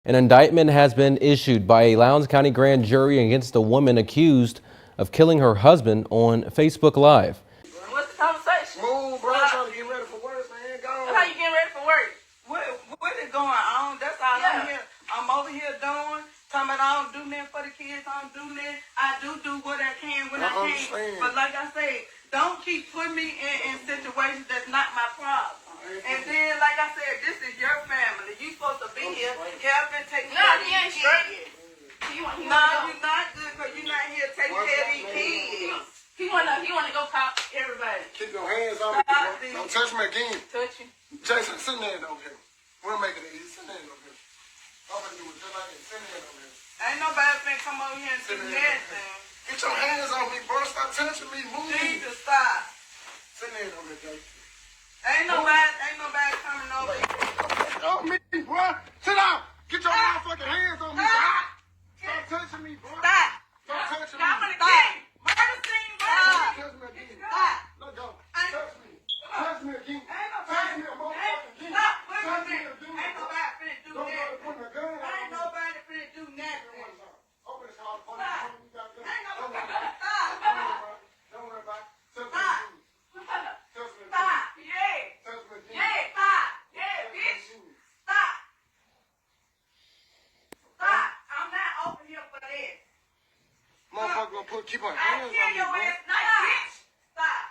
An indictment has been issued by a Lowndes County grand jury against a woman accused of killing her husband on Facebook Live. What's the conversation? Move, bro. I'm trying to get ready for work, man. Go on. How you getting ready for work? What is going on? That's all I'm here. I'm over here doing. Talking about I don't do nothing for the kids. I don't do nothing. I do what I can when I can. understand. But like I said, don't keep putting me in situations that's not my problem. And then, like I said, this is your family. You supposed to be here, helping take care of these kids. No, you're not good because you're not here taking care of these kids. He wanna go call everybody. Keep your hands on me, bro. Don't touch me again. Touch you. Jason, sit there over here. We'll make it easy. Sit there over here. I'm gonna do it just like that. Sit there over here. Ain't nobody finna come over here and do nothing. Get your hands on me, bro. Stop touching me. Move. Jesus, stop. Sit there over here, Jason. Ain't nobody coming over here. On me, bro. Sit down. Get your motherfucking hands on me, bro. Stop touching me, bro. Stop. Stop touching me. Stop. Murder scene, bro. Stop. Touch me again. Stop. Let go. Touch me. Touch me again. Touch me a motherfucking again. Stop pushing me. Ain't nobody finna do nothing. Ain't nobody finna do nothing. Open this house. Ain't nobody. Stop. Don't worry about it. Touch me again. Touch me again. Stop. Yeah. Touch me again. Yeah. Stop. Yeah, bitch. Stop. Stop. I'm not over here for this. Motherfucker gonna keep her hands on me, bro. Nice, bitch. Stop.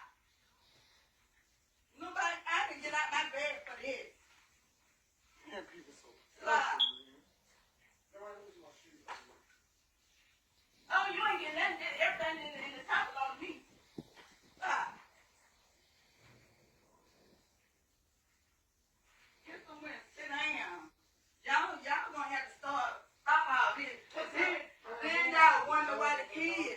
Nobody, I can get out my bed for this. Man, people so stop. Oh, you ain't getting nothing. Everything in the top belongs to me. Stop. Get somewhere and sit down. Y'all gonna have to stop all this. Then y'all wonder why the kids.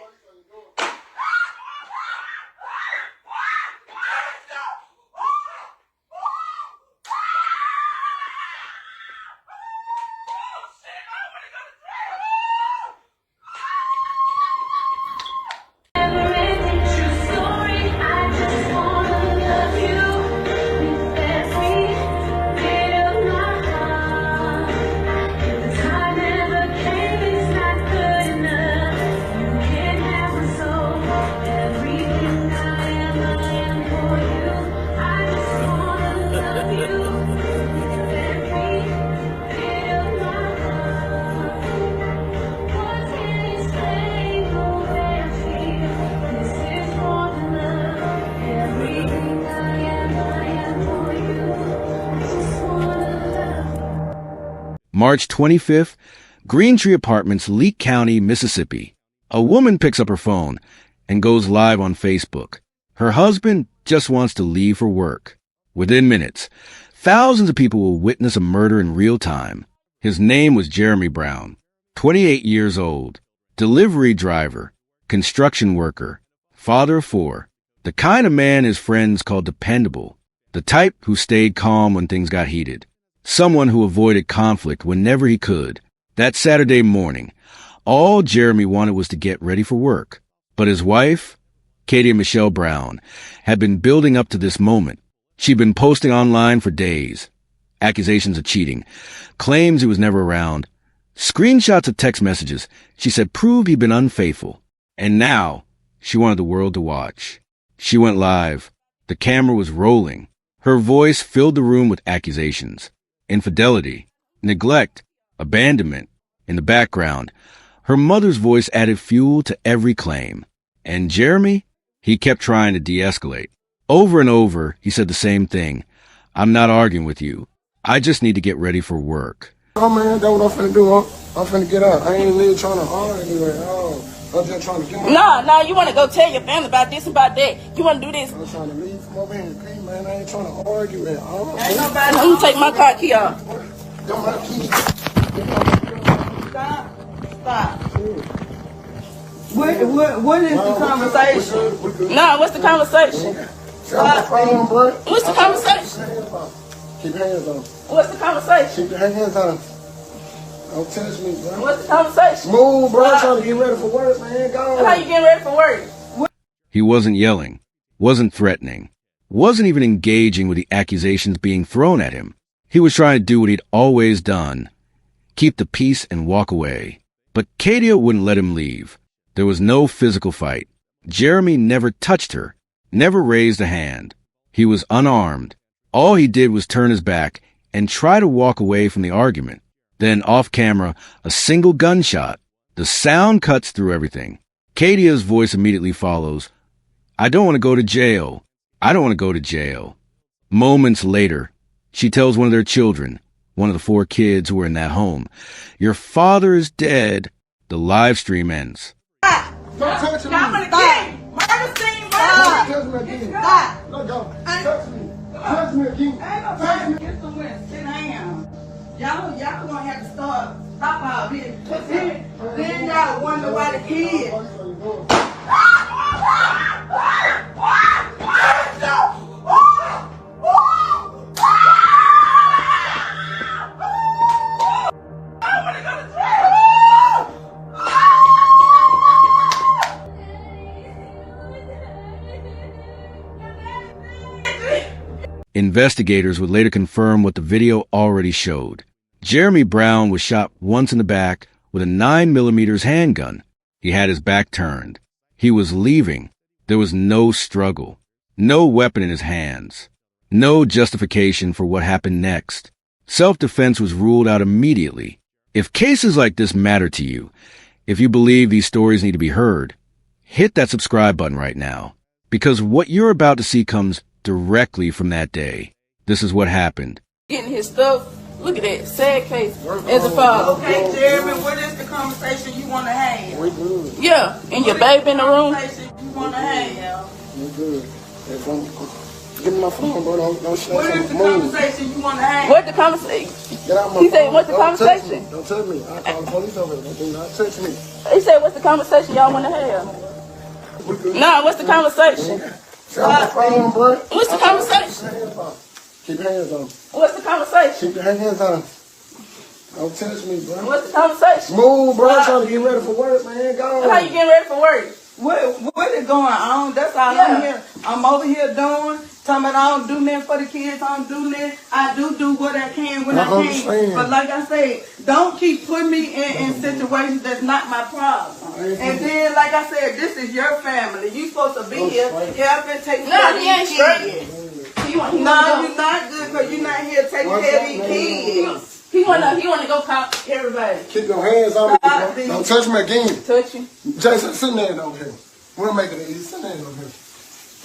March 25th, Green Tree Apartments, Leake County, Mississippi. A woman picks up her phone and goes live on Facebook. Her husband just wants to leave for work. Within minutes, thousands of people will witness a murder in real time. His name was Jeremy Brown, 28 years old, delivery driver, construction worker, father of 4, the kind of man his friends called dependable, the type who stayed calm when things got heated. Someone who avoided conflict whenever he could. That Saturday morning, all Jeremy wanted was to get ready for work. But his wife, Katie Michelle Brown, had been building up to this moment. She'd been posting online for days. Accusations of cheating, claims he was never around, screenshots of text messages she said proved he'd been unfaithful. And now, she wanted the world to watch. She went live. The camera was rolling. Her voice filled the room with accusations. Infidelity, neglect, abandonment. In the background, her mother's voice added fuel to every claim. And Jeremy, he kept trying to de-escalate. Over and over, he said the same thing. I'm not arguing with you. I just need to get ready for work. Oh man, that's what I'm finna do. I'm finna get up. I ain't really trying to argue at all. I'm just trying to get up. No, you wanna go tell your family about this and about that. You wanna do this. I'm trying to leave from over here and pee, man. I ain't trying to argue at all. Ain't nobody. I'm gonna take my car key off. Got my key. Stop. What is the conversation? No, what's the conversation? What's the conversation? Keep your hands on. What's the conversation? Keep your hands on. Don't touch me, bro. What's the conversation? Move, bro. I'm trying to get ready for work, man. Go on. How you getting ready for work? He wasn't yelling, wasn't threatening, wasn't even engaging with the accusations being thrown at him. He was trying to do what he'd always done, keep the peace and walk away. But Kadia wouldn't let him leave. There was no physical fight. Jeremy never touched her, never raised a hand. He was unarmed. All he did was turn his back and try to walk away from the argument. Then, off camera, a single gunshot. The sound cuts through everything. Kadia's voice immediately follows. I don't want to go to jail. I don't want to go to jail. Moments later, she tells one of their children, one of the 4 kids who were in that home, your father is dead. The live stream ends. Don't touch me. Murder scene, Don't touch me again. Let go. Touch me. Touch me again. Touch me. Get some wins. Sit down. Y'all gonna have to stop all this. Then y'all wonder why the kids. Investigators would later confirm what the video already showed. Jeremy Brown was shot once in the back with a 9mm handgun. He had his back turned. He was leaving. There was no struggle, no weapon in his hands, no justification for what happened next. Self-defense was ruled out immediately. If cases like this matter to you, if you believe these stories need to be heard, hit that subscribe button right now, because what you're about to see comes directly from that day. This is what happened. Getting his stuff. Look at that sad case as a father. Okay, Jeremy, what is the conversation you want to have? We good. Yeah, and your baby in the room. We good. Give me my phone, bro. Don't say What is the conversation you want to have? What the conversation? Get out my He phone. said, what's the Don't touch conversation? me. Don't touch me. I call the police over there. Do not touch me. He said, what's the conversation y'all want to have? We good. No, what's the conversation? Get out my phone, bro. What's the conversation? Keep your hands on. What's the conversation? Keep your hands on. Don't touch me, bro. What's the conversation? Move, bro. I'm trying to get ready for work, man. Go. How you getting ready for work? What is going on? That's all I'm here. I'm over here doing. Talking about I don't do nothing for the kids. I don't do nothing. I do what I can when I can. understand. But like I said, don't keep putting me in situations that's not my problem. And then, like I said, this is your family. You supposed to be here helping take care of these kids. No, you're not good because you're not here taking care of these kids. He wanna go call everybody. Keep your hands on me, bro. Don't touch me again. Touch you. Jason, sit there over here. We'll make it easy. Sit there over here.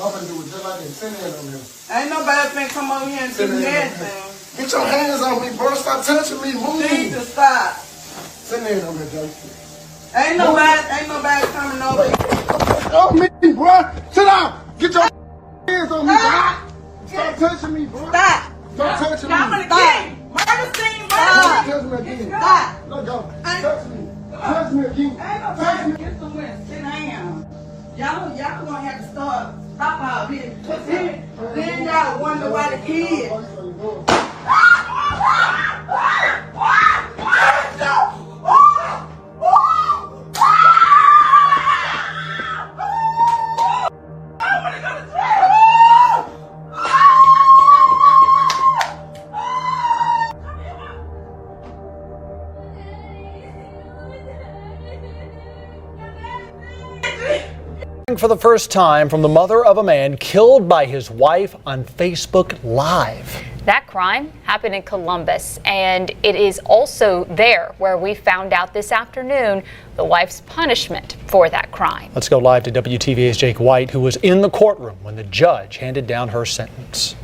I'm gonna do it just like that. Sit there over here. Ain't nobody finna come over here and do nothing. Get your hands on me, bro. Stop touching me. Move. Need to stop. Sit there over here, Jason. Ain't nobody coming over here. On me, bro. Sit down. Get your hands on me, bro. Stop touching me, bro. Stop. Stop touching me. Y'all gonna get murder scene, Don't bro. touch me again. Stop. Let go. Touch me. Touch me again. Ain't Touch nobody me. get some wins. Sit down. Y'all gonna have to stop all this. Then y'all wonder why the kids. For the first time from the mother of a man killed by his wife on Facebook Live. That crime happened in Columbus, and it is also there where we found out this afternoon the wife's punishment for that crime. Let's go live to WTVA's Jake White, who was in the courtroom when the judge handed down her sentence.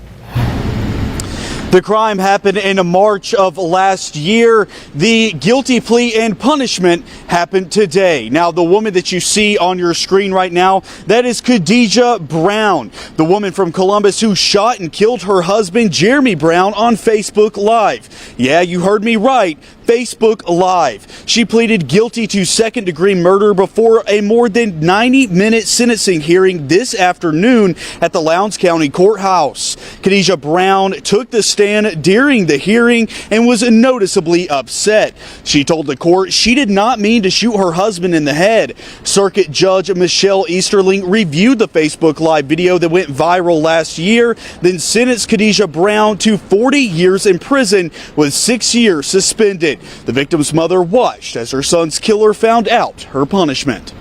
The crime happened in March of last year. The guilty plea and punishment happened today. Now, the woman that you see on your screen right now, that is Khadijah Brown, the woman from Columbus who shot and killed her husband, Jeremy Brown, on Facebook Live. Yeah, you heard me right. Facebook Live. She pleaded guilty to second-degree murder before a more than 90-minute sentencing hearing this afternoon at the Lowndes County Courthouse. Khadijah Brown took the stand during the hearing and was noticeably upset. She told the court she did not mean to shoot her husband in the head. Circuit Judge Michelle Easterling reviewed the Facebook Live video that went viral last year, then sentenced Khadijah Brown to 40 years in prison with 6 years suspended. The victim's mother watched as her son's killer found out her punishment.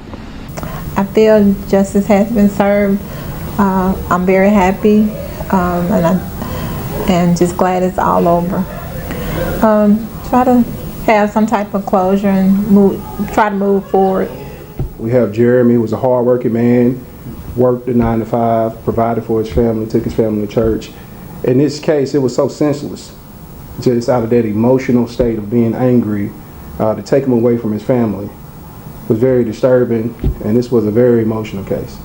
I feel justice has been served. I'm very happy, and just glad it's all over. Try to have some type of closure and try to move forward. We have Jeremy, who was a hard-working man, worked a 9 to 5, provided for his family, took his family to church. In this case, it was so senseless, just out of that emotional state of being angry, to take him away from his family. It was very disturbing, and this was a very emotional case.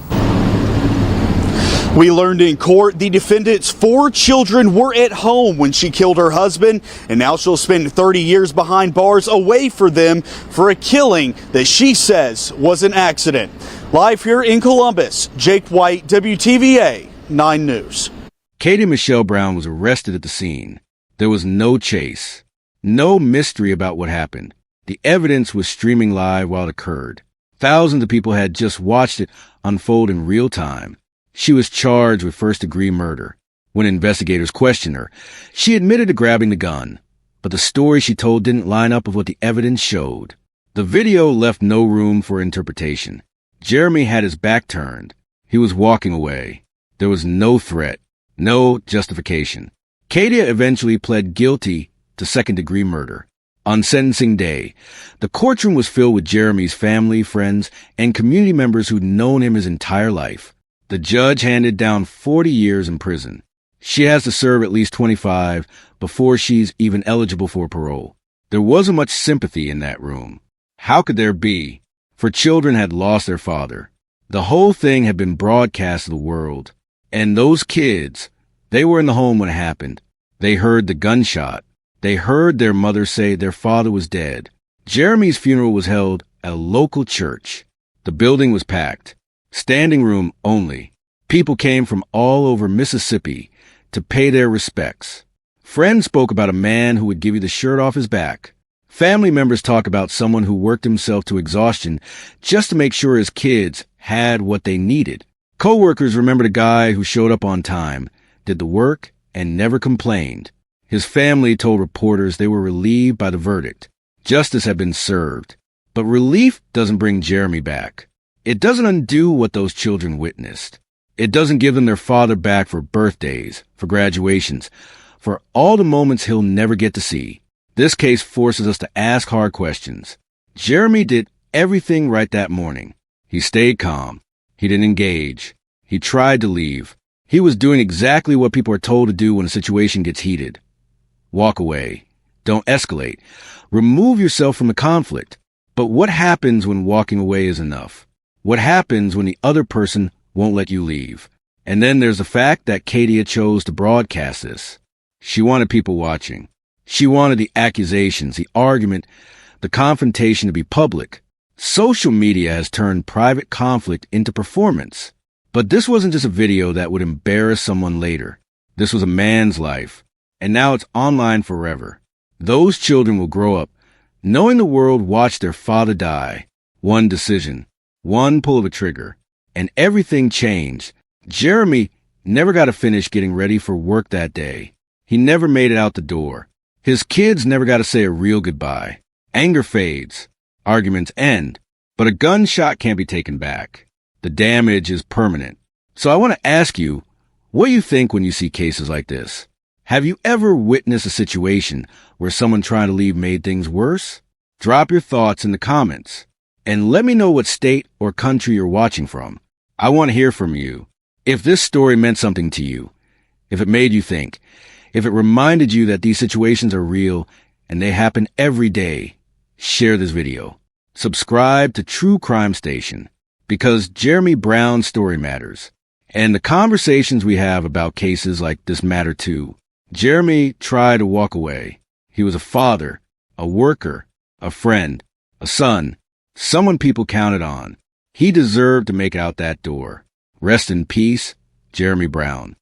We learned in court the defendant's 4 children were at home when she killed her husband, and now she'll spend 30 years behind bars away from them for a killing that she says was an accident. Live here in Columbus, Jake White, WTVA 9 News. Katie Michelle Brown was arrested at the scene. There was no chase, no mystery about what happened. The evidence was streaming live while it occurred. Thousands of people had just watched it unfold in real time. She was charged with first-degree murder. When investigators questioned her, she admitted to grabbing the gun, but the story she told didn't line up with what the evidence showed. The video left no room for interpretation. Jeremy had his back turned. He was walking away. There was no threat, no justification. Katie eventually pled guilty to second-degree murder. On sentencing day, the courtroom was filled with Jeremy's family, friends, and community members who'd known him his entire life. The judge handed down 40 years in prison. She has to serve at least 25 before she's even eligible for parole. There wasn't much sympathy in that room. How could there be? For children had lost their father. The whole thing had been broadcast to the world. And those kids, they were in the home when it happened. They heard the gunshot. They heard their mother say their father was dead. Jeremy's funeral was held at a local church. The building was packed. Standing room only. People came from all over Mississippi to pay their respects. Friends spoke about a man who would give you the shirt off his back. Family members talk about someone who worked himself to exhaustion just to make sure his kids had what they needed. Coworkers remembered a guy who showed up on time, did the work, and never complained. His family told reporters they were relieved by the verdict. Justice had been served. But relief doesn't bring Jeremy back. It doesn't undo what those children witnessed. It doesn't give them their father back for birthdays, for graduations, for all the moments he'll never get to see. This case forces us to ask hard questions. Jeremy did everything right that morning. He stayed calm. He didn't engage. He tried to leave. He was doing exactly what people are told to do when a situation gets heated. Walk away. Don't escalate. Remove yourself from the conflict. But what happens when walking away is enough? What happens when the other person won't let you leave? And then there's the fact that Katie chose to broadcast this. She wanted people watching. She wanted the accusations, the argument, the confrontation to be public. Social media has turned private conflict into performance. But this wasn't just a video that would embarrass someone later. This was a man's life. And now it's online forever. Those children will grow up knowing the world watched their father die. One decision, one pull of a trigger, and everything changed. Jeremy never got to finish getting ready for work that day. He never made it out the door. His kids never got to say a real goodbye. Anger fades. Arguments end. But a gunshot can't be taken back. The damage is permanent. So I want to ask you, what do you think when you see cases like this? Have you ever witnessed a situation where someone trying to leave made things worse? Drop your thoughts in the comments and let me know what state or country you're watching from. I want to hear from you. If this story meant something to you, if it made you think, if it reminded you that these situations are real and they happen every day, share this video. Subscribe to True Crime Station because Jeremy Brown's story matters. And the conversations we have about cases like this matter too. Jeremy tried to walk away. He was a father, a worker, a friend, a son, someone people counted on. He deserved to make it out that door. Rest in peace, Jeremy Brown.